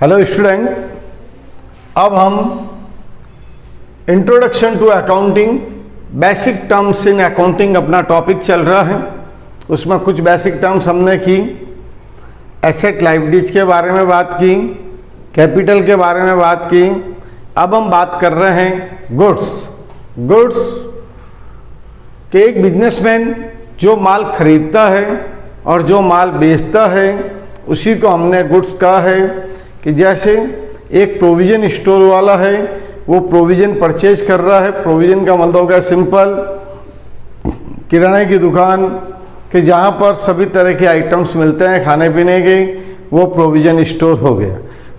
Hello student, अब हम introduction to accounting basic terms in accounting अपना टॉपिक चल रहा है। उसमें कुछ बेसिक टर्म्स हमने की, एसेट लायबिलिटीज के बारे में बात की, कैपिटल के बारे में बात की। अब हम बात कर रहे हैं गुड्स के। एक बिजनेसमैन जो माल खरीदता है और जो माल बेचता है उसी को हमने गुड्स कहा है। कि जैसे एक प्रोविज़न स्टोर वाला है, वो प्रोविज़न परचेज कर रहा है। प्रोविज़न का मतलब हो गया सिंपल किराने की दुकान, कि जहाँ पर सभी तरह के आइटम्स मिलते हैं खाने पीने के, वो प्रोविज़न स्टोर हो गया।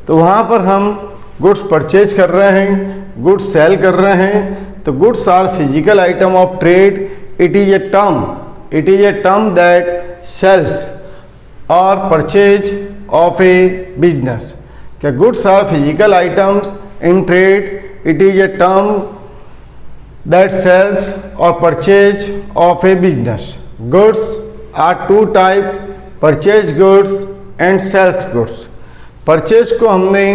तो वहाँ पर हम गुड्स परचेज कर रहे हैं, गुड्स सेल कर रहे हैं। तो goods are physical item of trade. It is a term that sales और परचेज ऑफ ए बिजनेस। क्या goods are physical items in trade. It is a term that sales और purchase of a business. Goods are two type, purchase goods and sales goods. Purchase को हमने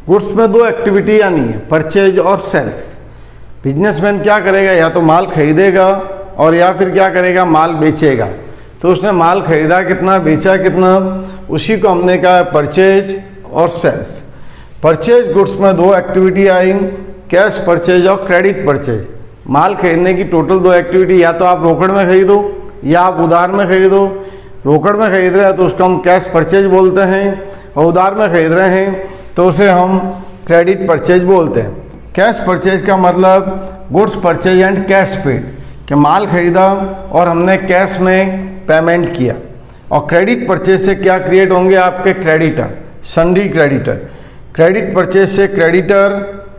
goods में दो activity आनी है, purchase और sales. Businessman क्या करेगा, या तो माल खरीदेगा और या फिर क्या करेगा, माल बेचेगा। तो उसने माल खरीदा कितना, बेचा कितना, उसी को हमने कहा परचेज और सेल्स। परचेज गुड्स में दो एक्टिविटी आई, कैश परचेज और क्रेडिट परचेज। माल खरीदने की टोटल दो एक्टिविटी, या तो आप रोकड़ में खरीदो या आप उधार में खरीदो। रोकड़ में खरीद रहे हैं तो उसको हम कैश परचेज बोलते हैं, और उधार में खरीद रहे हैं तो उसे हम क्रेडिट परचेज बोलते हैं। कैश परचेज का मतलब goods purchase and cash paid, कि माल खरीदा और हमने कैश में पेमेंट किया। और क्रेडिट परचेज से क्या क्रिएट होंगे, आपके क्रेडिटर, सन्डी क्रेडिटर। क्रेडिट परचेज से क्रेडिटर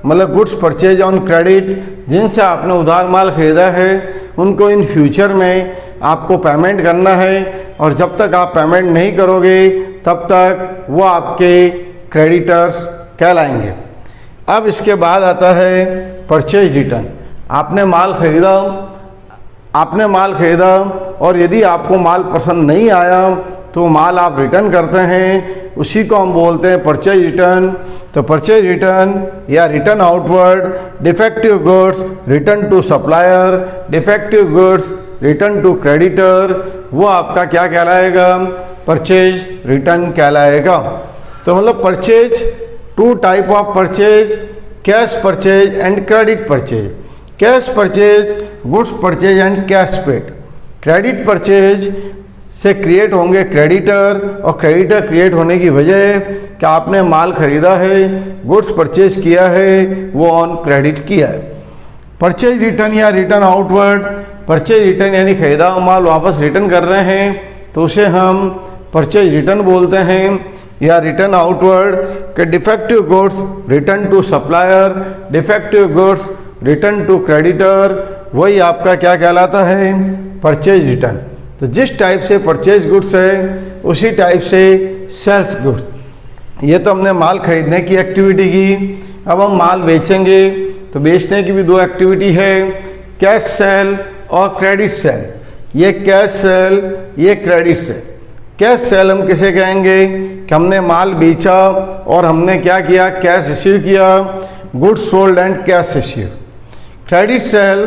मतलब गुड्स परचेज ऑन क्रेडिट, जिनसे आपने उधार माल खरीदा है उनको इन फ्यूचर में आपको पेमेंट करना है, और जब तक आप पेमेंट नहीं करोगे तब तक वो आपके क्रेडिटर्स कहलाएंगे। अब इसके बाद आता है परचेज रिटर्न। आपने माल खरीदा और यदि आपको माल पसंद नहीं आया तो माल आप रिटर्न करते हैं, उसी को हम बोलते हैं परचेज रिटर्न। तो परचेज रिटर्न या return outward, defective goods return to supplier, defective goods return to creditor, वो आपका क्या कहलाएगा, परचेज रिटर्न कहलाएगा। तो मतलब purchase, two type of purchase, cash purchase and credit purchase. Cash purchase goods purchase and cash paid. Credit purchase से create होंगे creditor, और क्रेडिटर क्रिएट होने की वजह कि आपने माल खरीदा है, गुड्स परचेज किया है, वो ऑन क्रेडिट किया है। परचेज रिटर्न या रिटर्न आउटवर्ड, परचेज रिटर्न यानी खरीदा हुआ माल वापस रिटर्न कर रहे हैं तो उसे हम परचेज रिटर्न बोलते हैं। या रिटर्न आउटवर्ड के defective goods return to supplier, defective goods return to creditor, वही आपका क्या कहलाता है, परचेज रिटर्न। तो जिस टाइप से परचेज गुड्स है उसी टाइप से सेल्स गुड्स। ये तो हमने माल खरीदने की एक्टिविटी की। अब हम माल बेचेंगे तो बेचने की भी दो एक्टिविटी है, कैश सेल और क्रेडिट सेल। ये कैश सेल, ये क्रेडिट सेल। कैश सेल हम किसे कहेंगे कि हमने माल बेचा और हमने क्या किया, कैश इश्यू किया, goods sold and cash issue. Credit sale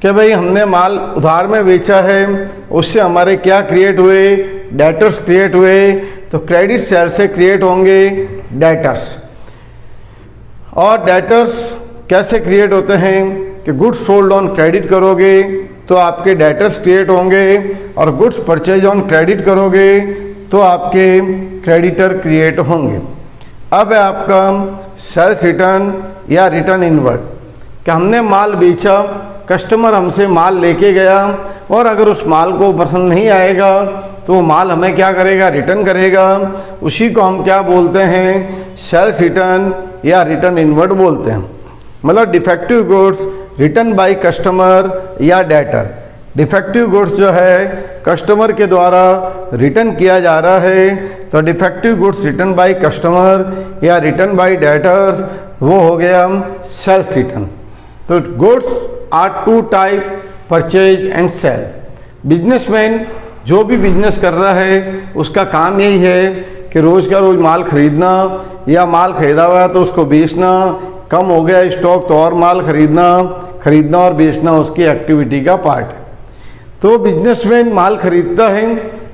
कि भाई हमने माल उधार में बेचा है, उससे हमारे क्या क्रिएट हुए, डेटर्स क्रिएट हुए। तो क्रेडिट सेल से क्रिएट होंगे डेटर्स। और डेटर्स कैसे क्रिएट होते हैं कि गुड्स सोल्ड ऑन क्रेडिट करोगे तो आपके डेटर्स क्रिएट होंगे, और गुड्स परचेज ऑन क्रेडिट करोगे तो आपके क्रेडिटर क्रिएट होंगे। अब है आपका सेल्स रिटर्न या रिटर्न इनवर्ड, कि हमने माल बेचा, कस्टमर हमसे माल लेके गया, और अगर उस माल को पसंद नहीं आएगा तो वो माल हमें क्या करेगा, रिटर्न करेगा। उसी को हम क्या बोलते हैं, सेल्स रिटर्न या रिटर्न इनवर्ड बोलते हैं। मतलब defective goods return by customer या डेटर। डिफेक्टिव गुड्स जो है कस्टमर के द्वारा रिटर्न किया जा रहा है, तो defective goods return by customer या रिटर्न बाय डेटर, वो हो गया सेल्स रिटर्न। तो goods are two type, purchase and sale. Businessman जो भी बिजनेस कर रहा है उसका काम यही है कि रोज़ का रोज़ माल खरीदना, या माल खरीदा हुआ है तो उसको बेचना, कम हो गया स्टॉक तो और माल खरीदना और बेचना उसकी एक्टिविटी का पार्ट है। तो बिजनेसमैन माल खरीदता है,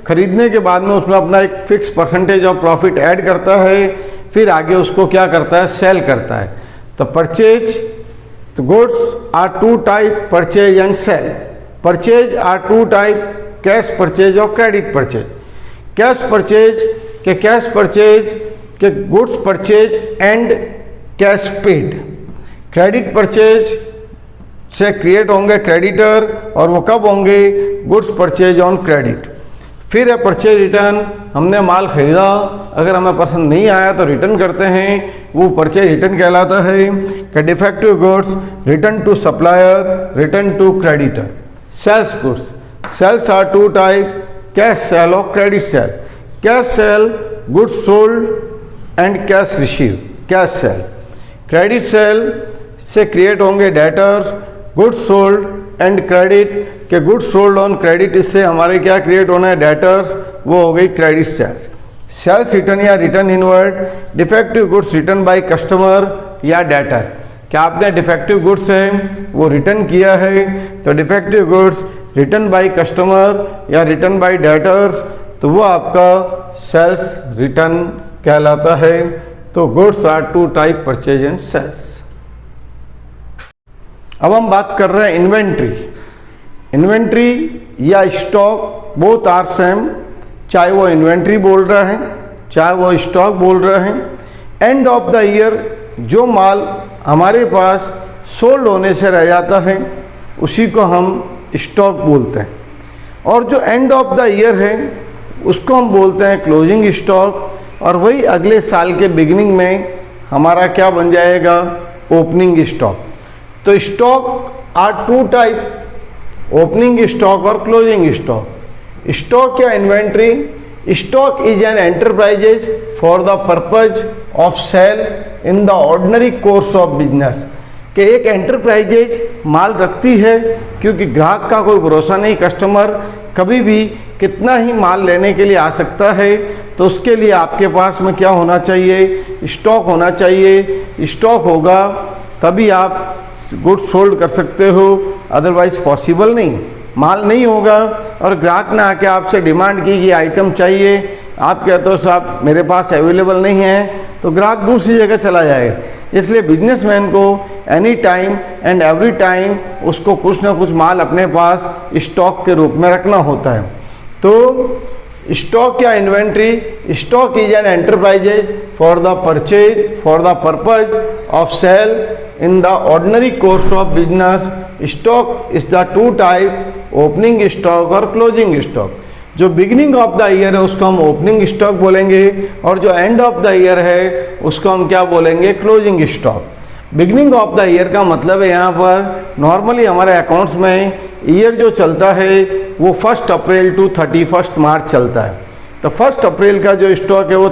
खरीदने के बाद में उसमें अपना एक fix percentage of profit add करता है, फिर आगे उसको क्या करता है, सेल करता है। तो परचेज, तो goods are two type, purchase and sale. Purchase are two type, cash purchase और क्रेडिट परचेज। कैश परचेज के goods purchase and cash paid. Credit purchase से क्रिएट होंगे क्रेडिटर, और वो कब होंगे, गुड्स परचेज ऑन क्रेडिट। फिर है परचेज रिटर्न, हमने माल खरीदा, अगर हमें पसंद नहीं आया तो रिटर्न करते हैं, वो परचेज रिटर्न कहलाता है। कि defective goods return to supplier, return to creditor. Sales goods, sales are two type, cash sale और credit sale. Cash sale, goods sold and cash receive, cash sale. Credit sale से create होंगे debtors, goods sold and credit के goods sold on credit, इससे हमारे क्या create होना है, debtors, वो हो गई क्रेडिट सेल्स। सेल्स रिटर्न या return inward, defective goods return by customer या डेटर। क्या आपने डिफेक्टिव गुड्स है वो रिटर्न किया है, तो defective goods return by customer या रिटर्न बाय डेटर्स, तो वो आपका सेल्स रिटर्न कहलाता है। तो goods are two type, purchase and sales. अब हम बात कर रहे हैं इन्वेंट्री। इन्वेंट्री या स्टॉक बोथ आर सेम, चाहे वो इन्वेंट्री बोल रहे हैं चाहे वो स्टॉक बोल रहे हैं। एंड ऑफ द ईयर जो माल हमारे पास सोल्ड होने से रह जाता है उसी को हम स्टॉक बोलते हैं, और जो एंड ऑफ द ईयर है उसको हम बोलते हैं क्लोजिंग स्टॉक, और वही अगले साल के बिगिनिंग में हमारा क्या बन जाएगा, ओपनिंग स्टॉक। तो stock are two type, opening stock और क्लोजिंग स्टॉक। स्टॉक या inventory, stock is an enterprises for the purpose of sale in the ordinary course of business. कि एक एंटरप्राइजेज माल रखती है क्योंकि ग्राहक का कोई भरोसा नहीं, कस्टमर कभी भी कितना ही माल लेने के लिए आ सकता है, तो उसके लिए आपके पास में क्या होना चाहिए, स्टॉक होना चाहिए। स्टॉक होगा तभी आप गुड्स सोल्ड कर सकते हो, अदरवाइज पॉसिबल नहीं। माल नहीं होगा और ग्राहक ने आके आपसे डिमांड की कि आइटम चाहिए, आप कहते हो साहब मेरे पास अवेलेबल नहीं है, तो ग्राहक दूसरी जगह चला जाएगा। इसलिए बिजनेसमैन को any time and every time उसको कुछ ना कुछ माल अपने पास स्टॉक के रूप में रखना होता है। तो स्टॉक या inventory, stock is an enterprises for the purchase for the purpose of sale in the ordinary course of business. Stock is the two type, opening stock और क्लोजिंग स्टॉक। जो बिगिनिंग ऑफ द ईयर है उसको हम opening stock बोलेंगे, और जो and of the year है उसको हम क्या बोलेंगे, closing stock. Beginning of the year का मतलब है यहाँ पर नॉर्मली हमारे अकाउंट्स में ईयर जो चलता है वो 1 अप्रैल टू 31 मार्च चलता है। तो 1 अप्रैल का जो स्टॉक है वो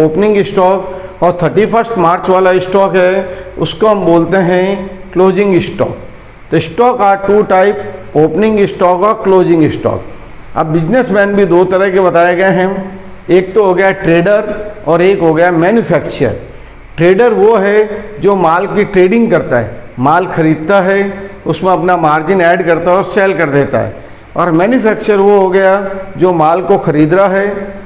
ओपनिंग स्टॉक, और 31 मार्च वाला स्टॉक है उसको हम बोलते हैं क्लोजिंग स्टॉक। तो stock are two type, opening stock और क्लोजिंग स्टॉक। अब बिजनेसमैन भी दो तरह के बताए गए हैं, एक तो हो गया ट्रेडर और एक हो गया मैन्युफैक्चरर। ट्रेडर वो है जो माल की ट्रेडिंग करता है, माल खरीदता है, उसमें अपना मार्जिन ऐड करता है और सेल कर देता है। और मैन्युफैक्चरर वो हो गया जो माल को खरीद रहा है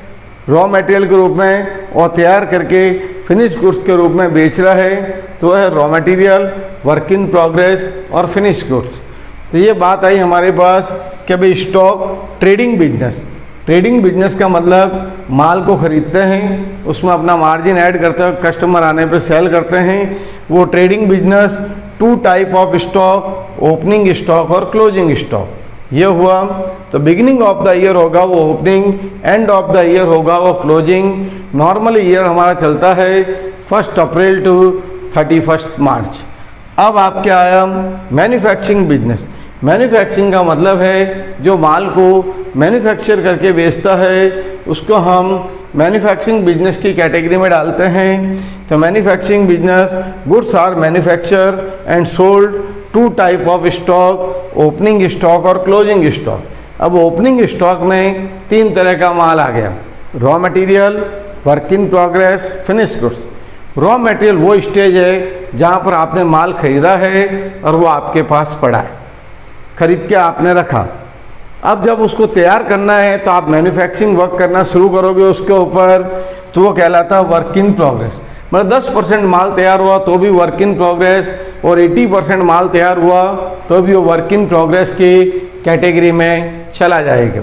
रॉ मटेरियल के रूप में और तैयार करके फिनिश गुड्स के रूप में बेच रहा है, तो है raw material, work in progress और फिनिश गुड्स। तो ये बात आई हमारे पास कि भाई stock trading business. Trading business का मतलब माल को खरीदते हैं, उसमें अपना मार्जिन ऐड करते हैं, कस्टमर आने पे सेल करते हैं, वो trading business. Two type of stock, opening stock और क्लोजिंग स्टॉक। ये हुआ। तो बिगिनिंग ऑफ द ईयर होगा वो opening, end of the year होगा वो क्लोजिंग। नॉर्मली ईयर हमारा चलता है 1 अप्रैल टू 31 मार्च। अब आपके आया मैन्युफैक्चरिंग बिजनेस। मैन्युफैक्चरिंग का मतलब है जो माल को मैन्युफैक्चर करके बेचता है उसको हम मैन्युफैक्चरिंग बिजनेस की कैटेगरी में डालते हैं। तो manufacturing business, goods are manufacture and sold, two type of stock, opening stock और क्लोजिंग स्टॉक। अब ओपनिंग स्टॉक में 3 तरह का माल आ गया, raw material, work in progress, finish goods. Raw material वो स्टेज है जहाँ पर आपने माल खरीदा है और वो आपके पास पड़ा है, खरीद के आपने रखा। अब जब उसको तैयार करना है तो आप मैन्युफैक्चरिंग वर्क करना शुरू करोगे उसके ऊपर, तो वो कहलाता है वर्क इन प्रोग्रेस। मतलब 10% माल तैयार हुआ तो भी वर्क इन प्रोग्रेस, और 80% माल तैयार हुआ तो भी वो वर्क इन प्रोग्रेस की कैटेगरी में चला जाएगा।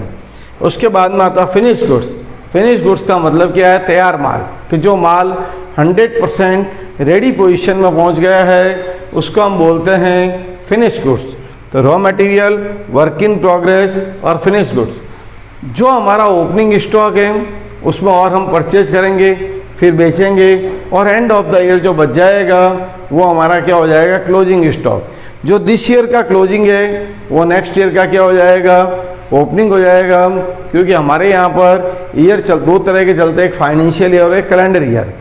उसके बाद में आता फिनिश गुड्स। फिनिश गुड्स का मतलब क्या है? तैयार माल, कि जो माल 100% रेडी पोजीशन में पहुंच गया है उसको हम बोलते हैं फिनिश गुड्स। तो raw material, work in progress और फिनिश गुड्स। जो हमारा ओपनिंग स्टॉक है उसमें और हम परचेज करेंगे, फिर बेचेंगे, और एंड ऑफ द ईयर जो बच जाएगा वो हमारा क्या हो जाएगा? Closing stock. जो दिस ईयर का क्लोजिंग है वो नेक्स्ट ईयर का क्या हो जाएगा? ओपनिंग हो जाएगा। क्योंकि हमारे यहाँ पर ईयर दो तरह के चलते हैं, एक फाइनेंशियल ईयर और एक calendar year.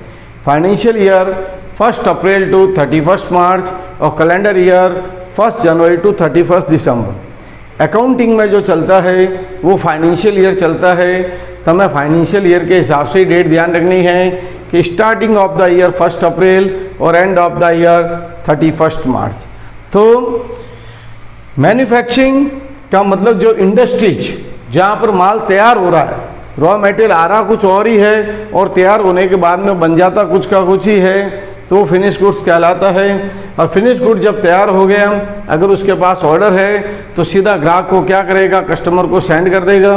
Financial year 1 April to 31 March और calendar year 1 January to 31 December. Accounting में जो चलता है वो फाइनेंशियल ईयर चलता है, तो हमें फाइनेंशियल ईयर के हिसाब से डेट ध्यान रखनी है कि स्टार्टिंग ऑफ द ईयर 1 अप्रैल और एंड ऑफ द ईयर 31 मार्च। तो मैन्युफैक्चरिंग का मतलब जो इंडस्ट्रीज जहाँ पर माल तैयार हो रहा है, रॉ मटेरियल आ रहा कुछ और ही है और तैयार होने के बाद में बन जाता कुछ का कुछ ही है, तो फिनिश गुड्स कहलाता है। और फिनिश गुड जब तैयार हो गया, अगर उसके पास ऑर्डर है तो सीधा ग्राहक को क्या करेगा? कस्टमर को सेंड कर देगा।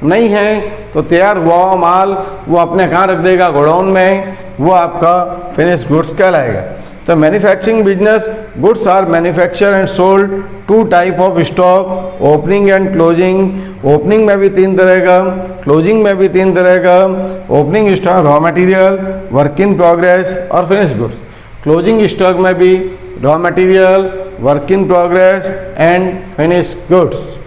नहीं है तो तैयार हुआ माल वो अपने कहाँ रख देगा? गोडाउन में। वो आपका फिनिश गुड्स कहलाएगा। तो manufacturing business, goods are manufacture and sold, 2 type of stock, opening and closing. Opening में भी 3 तरह का, क्लोजिंग में भी 3 तरह का। Opening stock raw material, work in progress और फिनिश गुड्स। क्लोजिंग स्टॉक में भी raw material, work in progress and finish goods.